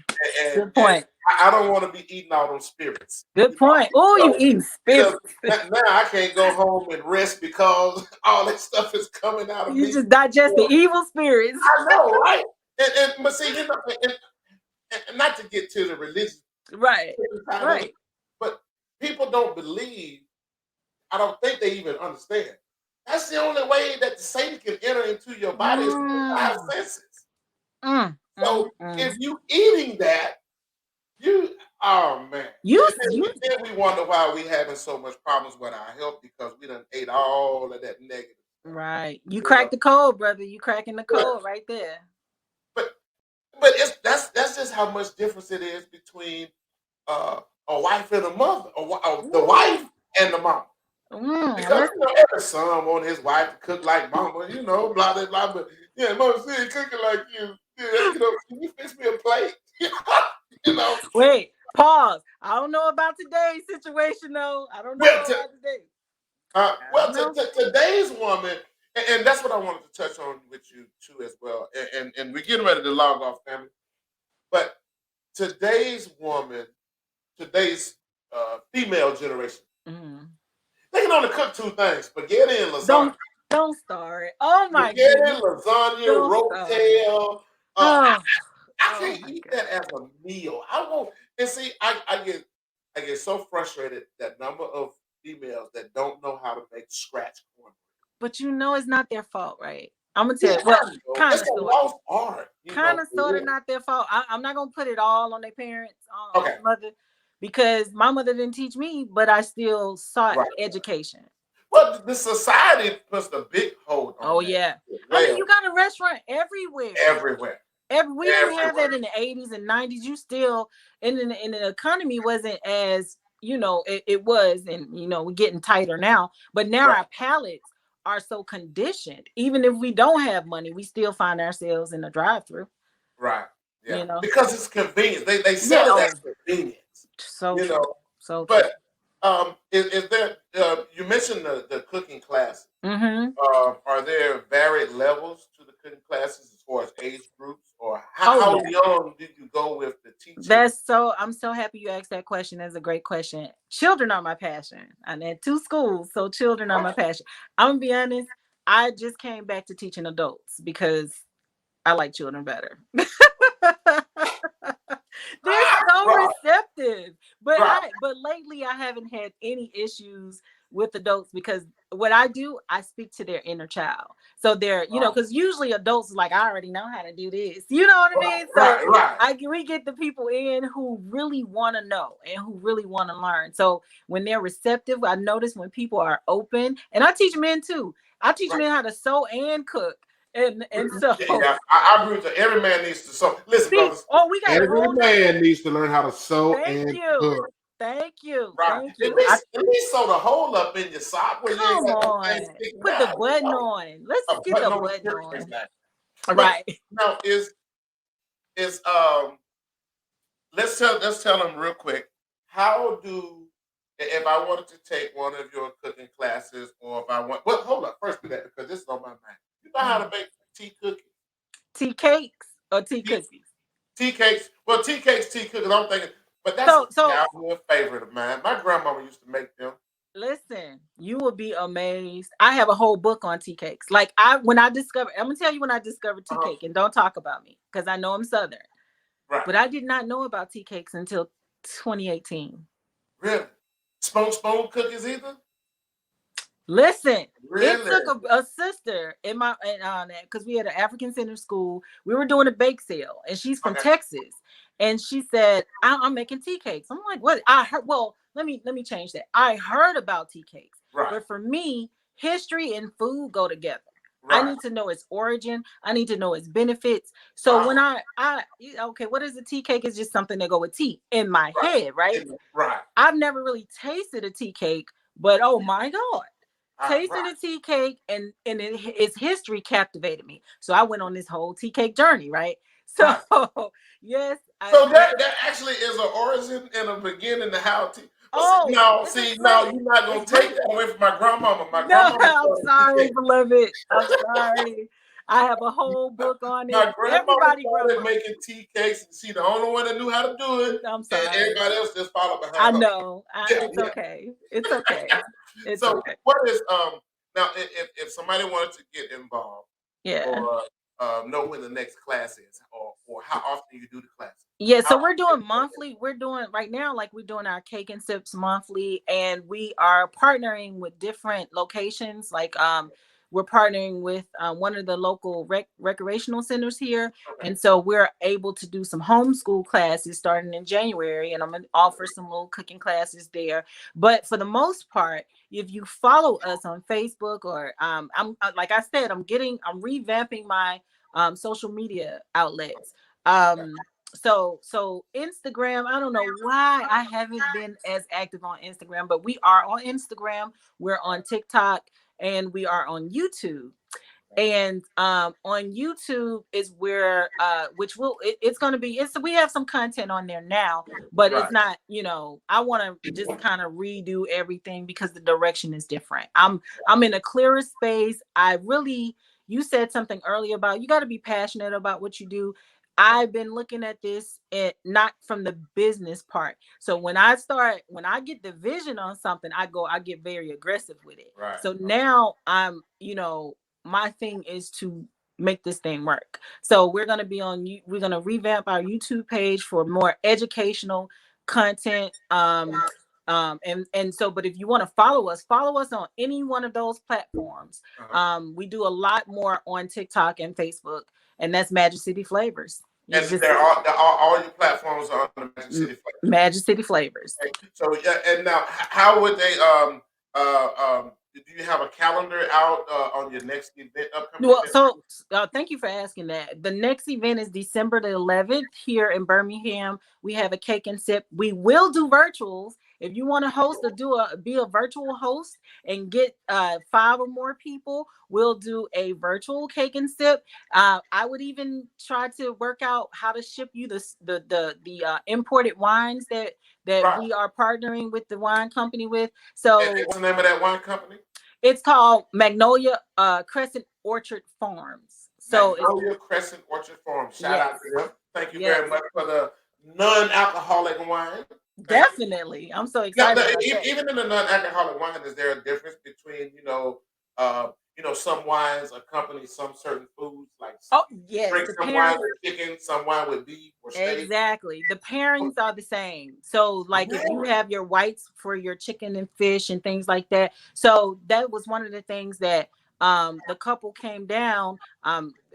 and good point. I don't want to be eating all those spirits. Good point. Oh, you So eating because spirits. now I can't go home and rest because all that stuff is coming out of You me. just digest the Well, evil spirits. I know, right? And but see, and not to get to the religious Right. side of it, Right. but people don't believe. I don't think they even understand. That's the only way that Satan can enter into your body is through the five Mm, senses. mm, So mm. if you eating that, you oh man. You, you, Then we wonder why we having so much problems with our health because we done ate all of that negative stuff. right. You You know, cracked the code, brother. You cracking the but code right there. but but that's just how much difference it is between uh, a wife and a mother, or the wife Ooh. and the mom. Because Let's, every son want his wife to cook like mama, blah blah blah. But yeah, mama said cooking like you. Yeah, can you fix me a plate? you know. wait. Pause. I don't know about today's situation though. I don't Well, know about today. I well, don't know. today's woman, and that's what I wanted to touch on with you too as well. And we're getting ready to log off, family. But today's woman, today's female generation, Mm. they can only cook two things: spaghetti and lasagna. Don't start. Oh my Spaghetti, goodness. lasagna, Don't start. rotel. Oh, I oh can't my eat god. that as a meal. I won't. And see, I get so frustrated that number of females that don't know how to make scratch cornbread. But you know it's not their fault, right? I'm gonna tell Yeah, you. Well, I know. kind It's of a sort lost art, kind of for sort of real. not their fault. I'm not gonna put it all on their parents, on Okay, their mother, because my mother didn't teach me, but I still sought right. education. Well, the society puts a big hold Oh on that yeah. as I mean, well, you got a restaurant everywhere. everywhere, We didn't have that everywhere. in the 80s and 90s. You still, and the economy wasn't as, it was, and we're getting tighter now, but now Right, our palates are so conditioned. Even if we don't have money, we still find ourselves in a drive-through. right. Yeah, you know because it's convenience. They yeah. sell it as Oh, convenience. so You true. know, So true. but is there? You mentioned the cooking classes. Mm-hmm. Are there varied levels to the cooking classes as far as age groups, or Oh how yeah. young did you go with the teaching? I'm so happy you asked that question. That's a great question. Children are my passion. I'm at two schools, so children are my passion. I'm gonna be honest, I just came back to teaching adults because I like children better. They're so Right, receptive. right, But lately I haven't had any issues with adults because what I do, I speak to their inner child. So they're, right, because usually adults are like, I already know how to do this. You know what I right, mean? So right, right. we get the people in who really want to know and who really want to learn. So when they're receptive, I notice when people are open, and I teach men too. I teach Right. men how to sew and cook. And so Yeah, yeah, I agree with you. Every man needs to. So, listen, see, brothers. oh, we got a Every whole nother. man needs to learn how to sew Thank and you. cook. Thank you. Right. Thank you. I At least sew the hole up in your sock where you ain't come got no on. things sticking Put the out. button on. Let's A just get button the on the button shirt, on. exactly. But Right. now is let's tell them real quick. How do if I wanted to take one of your cooking classes, or if I want, well, hold up first do that because this is on my mind. You know how to make tea cookies, Tea cakes or tea tea, cookies. tea cakes. Well, tea cakes, tea cookies. I'm thinking, but that's a So childhood favorite of mine. My grandmama used to make them. listen, you will be amazed. I have a whole book on tea cakes. Like I'm gonna tell you when I discovered tea Uh-huh. cake, and don't talk about me because I know I'm Southern. Right. But I did not know about tea cakes until 2018. Really? Spoon cookies either? Listen, it Really? took a sister in my because we had an African Center school. We were doing a bake sale, and she's from Okay. Texas, and she said, I'm making tea cakes." I'm like, "What?" I heard. Well, let me change that. I heard about tea cakes, Right. but for me, history and food go together. I Right. need to know its origin. I need to know its benefits. So Wow. when okay, what is a tea cake? Is just something that go with tea in my Right. head, right? Right. I've never really tasted a tea cake, but oh my god, tasting Right. a tea cake and its history captivated me. So I went on this whole tea cake journey, right? So Right. yes, So that actually is an origin and a beginning to how to. But oh, it's a now slave. you're not gonna It's take rooted. that away from my grandmama. My No, grandmama I'm started sorry, TK. beloved. I'm sorry. I have a whole book on it. My grandmama Everybody, started grandma. making tea cakes, and she the only one that knew how to do it, I'm and sorry. everybody else just followed behind I her. know. Yeah, It's yeah. okay. It's okay. It's So okay. what is now if somebody wanted to get involved Yeah. or know when the next class is, or how often you do the class, Yeah, how so we're doing monthly. We're doing right now, like we're doing our cake and sips monthly, and we are partnering with different locations. Like we're partnering with one of the local recreational centers here, okay, and so we're able to do some homeschool classes starting in January, and I'm gonna offer some little cooking classes there. But for the most part, if you follow us on Facebook or I'm like I said, I'm revamping my social media outlets. okay, So Instagram, I don't know why I haven't been as active on Instagram, but we are on Instagram, we're on TikTok, and we are on YouTube. And on YouTube is where which will it's going to be, it's we have some content on there now, but it's Right. not, I want to just kind of redo everything because the direction is different. I'm in a clearer space. I really, you said something earlier about you got to be passionate about what you do. I've been looking at this not from the business part. So when I get the vision on something, I get very aggressive with it. Right. So now I'm, my thing is to make this thing work. So we're going to be we're going to revamp our YouTube page for more educational content. And so, but if you want to follow us on any one of those platforms. We do a lot more on TikTok and Facebook, and that's Magic City Flavors. You And just all your platforms are on the Magic City Flavors. Magic City Flavors. So yeah, and now how would they do you have a calendar out on your next event upcoming Well, event? so thank you for asking that. The next event is December the 11th here in Birmingham. We have a cake and sip. We will do virtuals. If you want to host or be a virtual host and get 5 or more people, we'll do a virtual cake and sip. I would even try to work out how to ship you the imported wines that Right. we are partnering with the wine company with. So And what's the name of that wine company? it's called Magnolia Crescent Orchard Farms. So Magnolia Crescent Orchard Farms. Shout out to them. Thank you Yes. very much for the non-alcoholic wine. Definitely. I'm so Now, excited about that. even in the non-alcoholic wine, is there a difference between some wines accompany some certain foods, like Oh, yes. drink some wine with chicken, some wine with beef or steak? Exactly. The pairings are the same. So, like if you have your whites for your chicken and fish and things like that. So that was one of the things that the couple came down,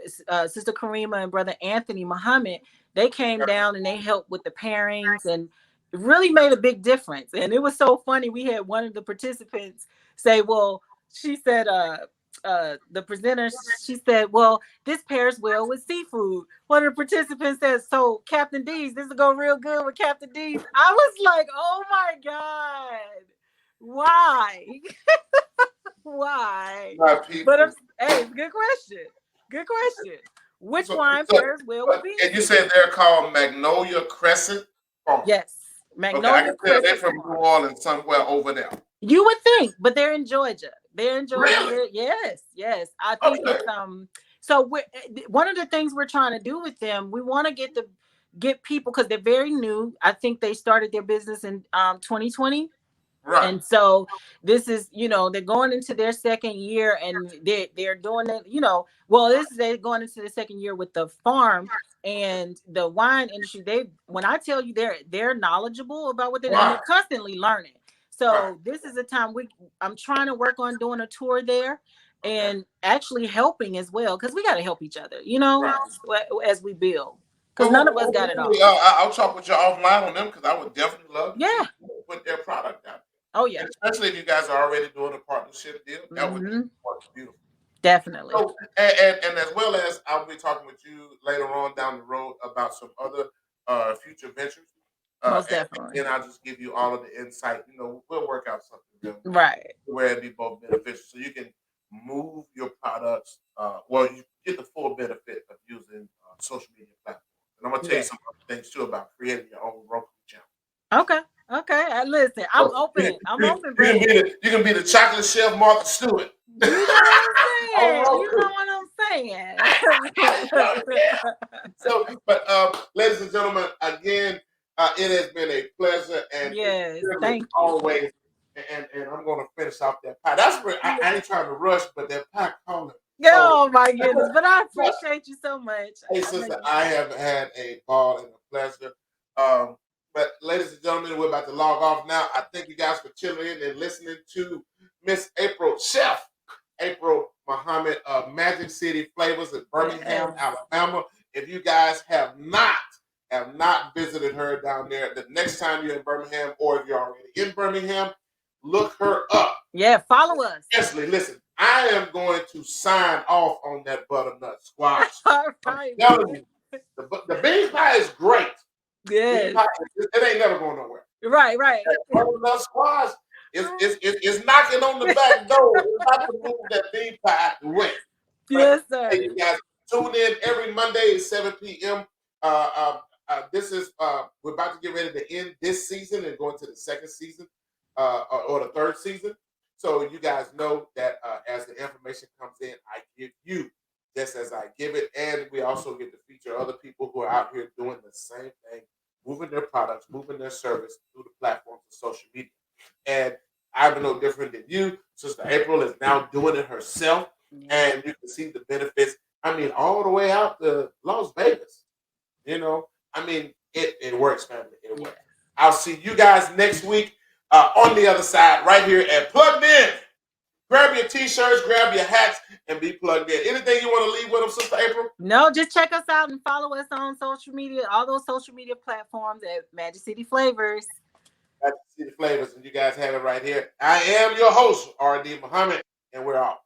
Sister Karima and Brother Anthony Muhammad, they came down and they helped with the pairings and really made a big difference. And it was so funny. We had one of the participants say, well, she said, the presenter, she said, well, this pairs well with seafood. One of the participants says, so Captain D's, this will go real good with Captain D's. I was like, oh my God, why? Why? But hey, good question. Good question. Which wine pairs well with beef? And you said they're called Magnolia Crescent Farm. Yes, Magnolia Crescent. They're from New Orleans, somewhere over there. You would think, but they're in Georgia. They're in Georgia. Really? Yes. I think it's So one of the things we're trying to do with them, we want to get people because they're very new. I think they started their business in 2020. Right. And so this is, they're going into their second year and they're doing it, they're going into the second year with the farm and the wine industry. When I tell you they're knowledgeable about what they're doing, they're constantly learning. So this is a time I'm trying to work on doing a tour there and actually helping as well, because we got to help each other, as we build. Because none of us got it all. I'll talk with you offline on them because I would definitely love to put their product out. Oh yeah, and especially if you guys are already doing a partnership deal, that would be beautiful. Definitely. So, and as well as I'll be talking with you later on down the road about some other future ventures. Most definitely. And I'll just give you all of the insight. We'll work out something real right where it be both beneficial, so you can move your products. You get the full benefit of using social media platforms. And I'm gonna tell you some other things too about creating your own Roku channel. Okay. Listen, I'm open. You can be the chocolate chef Martha Stewart. You know what I'm saying? So, but ladies and gentlemen, again, it has been a pleasure and yes, thank you always. And I'm going to finish off that pie. That's where I ain't trying to rush, but that pie calling. Oh my goodness! But I appreciate you so much. Hey, sister, I have had a ball and a pleasure. But ladies and gentlemen, we're about to log off now. I thank you guys for tuning in and listening to Miss Chef April Muhammad of Magic City Flavors at Birmingham, Alabama. If you guys have not visited her down there, the next time you're in Birmingham, or if you're already in Birmingham, look her up. Yeah, follow us. Especially, listen, I am going to sign off on that butternut squash. I'm telling you, the bean pie is great. Yes. It ain't never going nowhere. Right. That butternut squash is knocking on the back door. It's about to move that bean pie out the way. Yes, Hey, sir. you guys, tune in every Monday at 7 p.m. This is we're about to get ready to end this season and go into the second season or the third season. So you guys know that as the information comes in, I give you just as I give it, and we also get to feature other people who are out here doing the same thing, moving their products, moving their service through the platforms of social media. And I'm no different than you. Sister April is now doing it herself, Yeah. and you can see the benefits. I mean, all the way out to Las Vegas. You know, I mean, it works, family. It Yeah. works. I'll see you guys next week on the other side, right here at Plugged In. Grab your t-shirts, grab your hats, and be plugged in. Anything you want to leave with them, Sister April? No, just check us out and follow us on social media, all those social media platforms at Magic City Flavors. Got to see the flavors, and you guys have it right here. I am your host, R.D. Muhammad, and we're off.